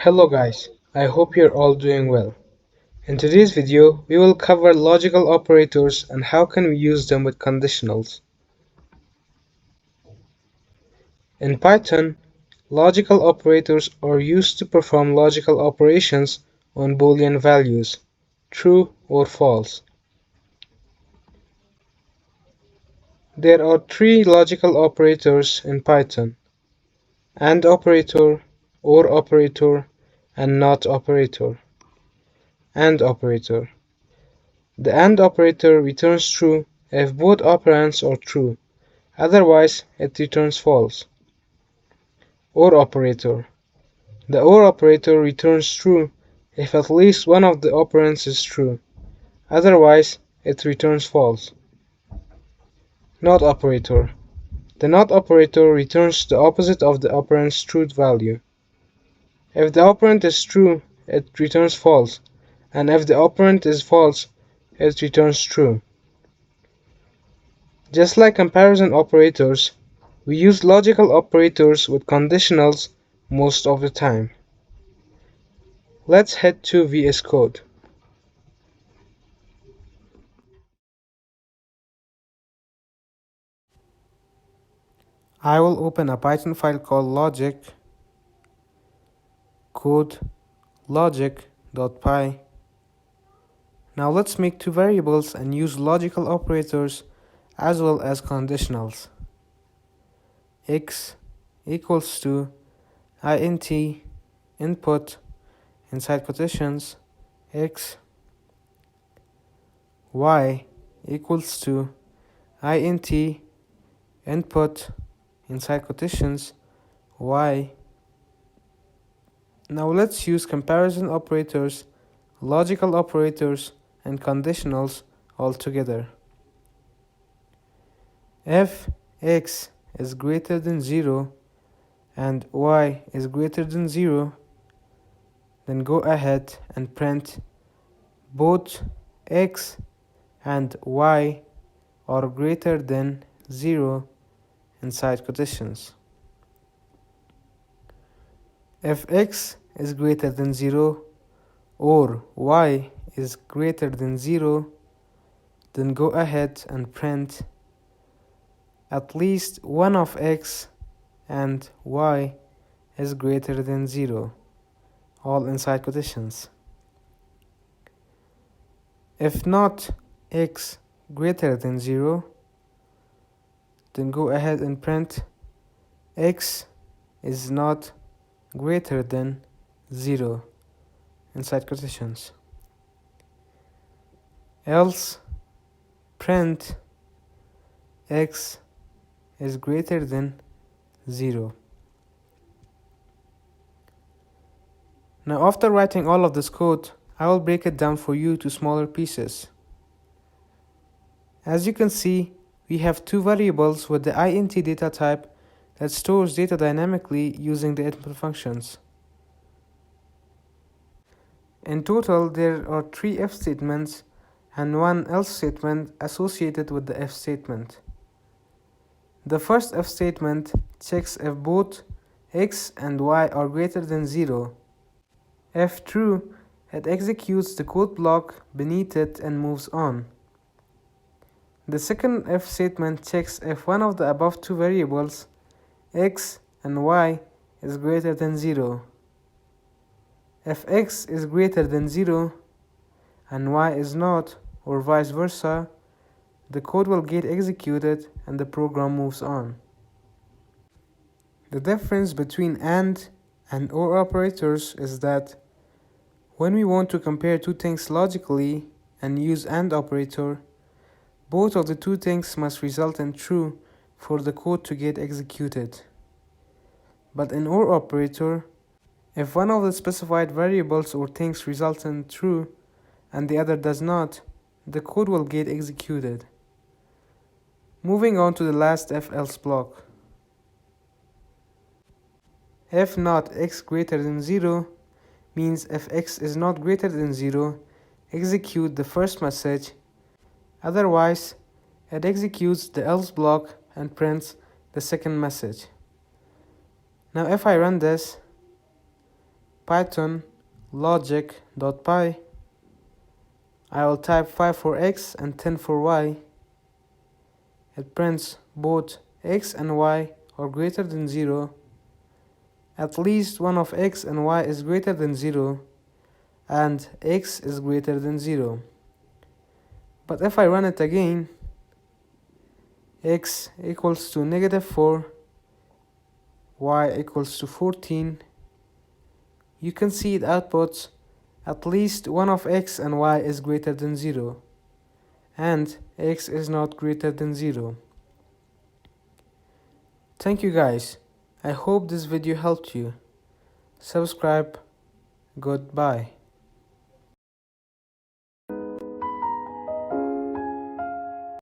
Hello guys, I hope you're all doing well. In today's video, we will cover logical operators and how can we use them with conditionals. In Python, logical operators are used to perform logical operations on Boolean values, true or false. There are three logical operators in Python: AND operator, OR operator, and NOT operator. AND operator. The AND operator returns true if both operands are true, otherwise it returns false. OR operator. The OR operator returns true if at least one of the operands is true, otherwise it returns false. NOT operator. The NOT operator returns the opposite of the operand's truth value. If the operand is true, it returns false, and if the operand is false, it returns true. Just like comparison operators, we use logical operators with conditionals most of the time. Let's head to VS Code. I will open a Python file called logic code logic.py. Now let's make two variables and use logical operators as well as conditionals. X equals to int input inside quotations x, y equals to int input inside quotations y. Now let's use comparison operators, logical operators, and conditionals all together. If x is greater than 0 and y is greater than 0, then go ahead and print both x and y are greater than 0 inside quotations. If x is greater than 0 or y is greater than 0, then go ahead and print at least one of x and y is greater than 0, all inside quotations. If not x greater than 0, then go ahead and print x is not greater than 0 inside quotations. Else print x is greater than 0. Now after writing all of this code, I will break it down for you to smaller pieces. As you can see, we have two variables with the int data type that stores data dynamically using the input functions. In total, there are 3 if statements and one else statement associated with the if statement. The first if statement checks if both x and y are greater than 0. If true, it executes the code block beneath it and moves on. The second if statement checks if one of the above two variables, x and y, is greater than 0. If x is greater than 0 and y is not, or vice versa, the code will get executed and the program moves on. The difference between AND and OR operators is that when we want to compare two things logically and use AND operator, both of the two things must result in true for the code to get executed. But in OR operator, if one of the specified variables or things results in true and the other does not, the code will get executed. Moving on to the last if-else block. If not x greater than 0 means if x is not greater than 0, execute the first message. Otherwise, it executes the else block and prints the second message. Now if I run this, python logic.py. I will type 5 for x and 10 for y. It prints both x and y are greater than 0. At least one of x and y is greater than 0, and x is greater than 0. But if I run it again, x equals to -4, y equals to 14, you can see it outputs at least one of x and y is greater than 0, and x is not greater than 0. Thank you guys. I hope this video helped you. Subscribe. Goodbye.